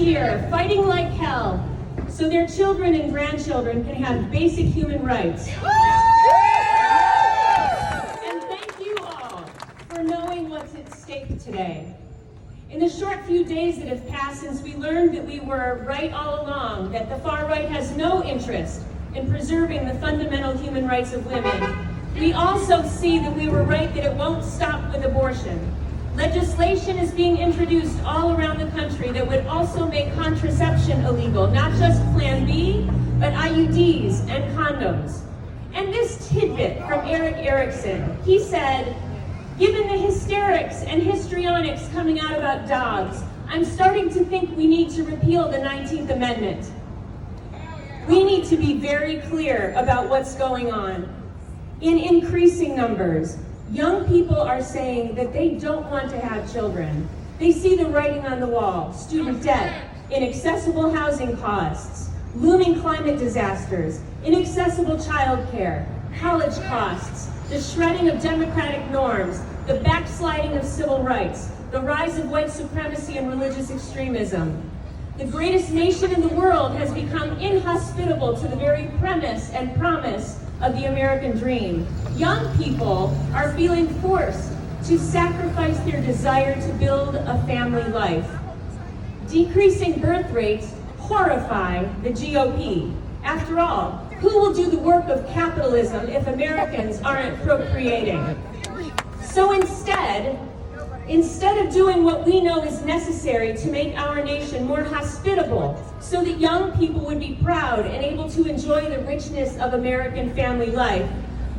here fighting like hell so their children and grandchildren can have basic human rights. And thank you all for knowing what's at stake today. In the short few days that have passed since we learned that we were right all along, that the far right has no interest in preserving the fundamental human rights of women, we also see that we were right that it won't stop with abortion. Legislation is being introduced all around the country that would also make contraception illegal, not just Plan B, but IUDs and condoms. And this tidbit from Eric Erickson, he said, "Given the hysterics and histrionics coming out about dogs, I'm starting to think we need to repeal the 19th Amendment." We need to be very clear about what's going on. In increasing numbers, young people are saying that they don't want to have children. They see the writing on the wall: student debt, inaccessible housing costs, looming climate disasters, inaccessible childcare, college costs, the shredding of democratic norms, the backsliding of civil rights, the rise of white supremacy and religious extremism. The greatest nation in the world has become inhospitable to the very premise and promise of the American dream. Young people are feeling forced to sacrifice their desire to build a family life. Decreasing birth rates horrify the GOP. After all, who will do the work of capitalism if Americans aren't procreating? So instead of doing what we know is necessary to make our nation more hospitable so that young people would be proud and able to enjoy the richness of American family life,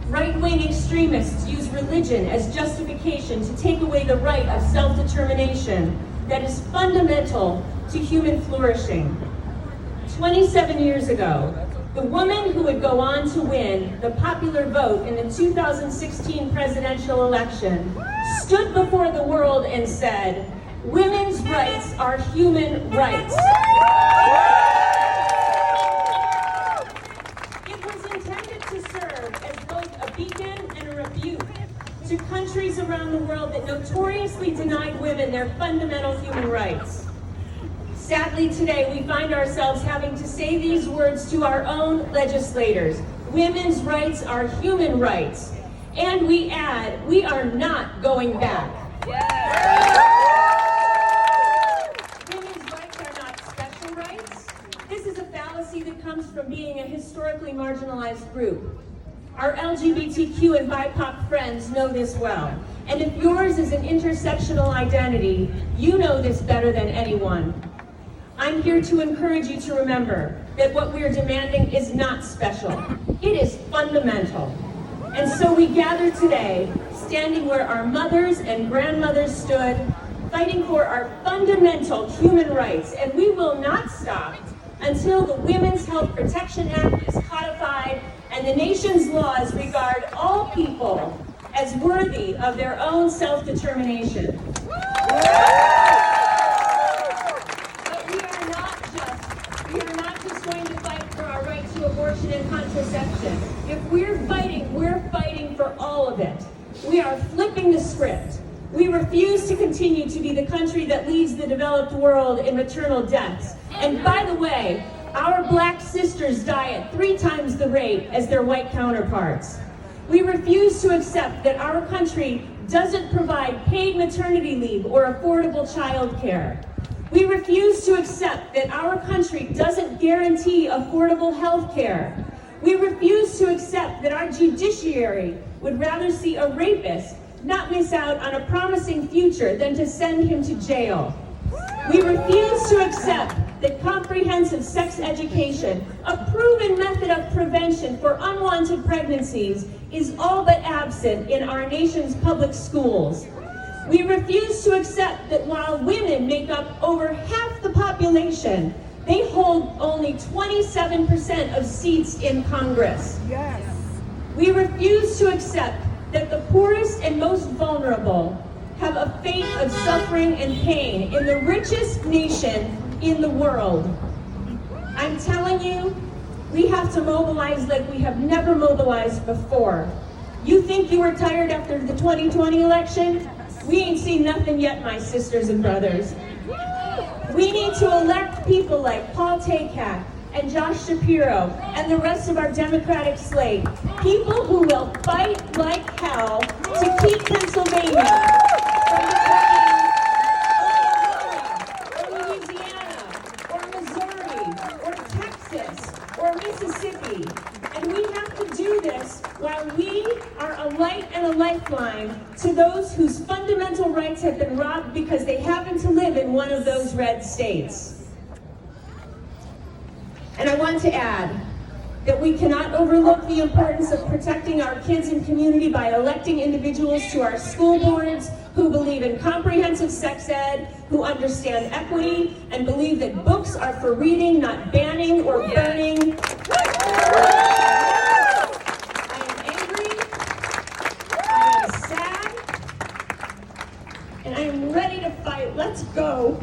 right-wing extremists use religion as justification to take away the right of self-determination that is fundamental to human flourishing. 27 years ago, the woman who would go on to win the popular vote in the 2016 presidential election stood before the world and said, "Women's rights are human rights." It was intended to serve as both a beacon and a rebuke to countries around the world that notoriously denied women their fundamental human rights. Sadly, today we find ourselves having to say these words to our own legislators. Women's rights are human rights. And we add, we are not going back. Women's rights are not special rights. This is a fallacy that comes from being a historically marginalized group. Our LGBTQ and BIPOC friends know this well. And if yours is an intersectional identity, you know this better than anyone. I'm here to encourage you to remember that what we are demanding is not special. It is fundamental. And so we gather today, standing where our mothers and grandmothers stood, fighting for our fundamental human rights. And we will not stop until the Women's Health Protection Act is codified and the nation's laws regard all people as worthy of their own self-determination. We are not just going to fight for our right to abortion and contraception. If we're fighting for all of it. We are flipping the script. We refuse to continue to be the country that leads the developed world in maternal deaths. And by the way, our black sisters die at 3 times the rate as their white counterparts. We refuse to accept that our country doesn't provide paid maternity leave or affordable child care. We refuse to accept that our country doesn't guarantee affordable health care. We refuse to accept that our judiciary would rather see a rapist not miss out on a promising future than to send him to jail. We refuse to accept that comprehensive sex education, a proven method of prevention for unwanted pregnancies, is all but absent in our nation's public schools. We refuse to accept that while women make up over half the population, they hold only 27% of seats in Congress. Yes. We refuse to accept that the poorest and most vulnerable have a fate of suffering and pain in the richest nation in the world. I'm telling you, we have to mobilize like we have never mobilized before. You think you were tired after the 2020 election? We ain't seen nothing yet, my sisters and brothers. We need to elect people like Paul Takak and Josh Shapiro and the rest of our Democratic slate. People who will fight like hell to keep Pennsylvania from becoming Oklahoma, or Louisiana, or Missouri, or Texas, or Mississippi. And we have to do this while we are a light and a lifeline to those whose fundamental rights have been robbed because they happen to live in one of those red states. And I want to add that we cannot overlook the importance of protecting our kids and community by electing individuals to our school boards who believe in comprehensive sex ed, who understand equity, and believe that books are for reading, not banning or burning. I am angry, I am sad, and I am ready to fight. Let's go.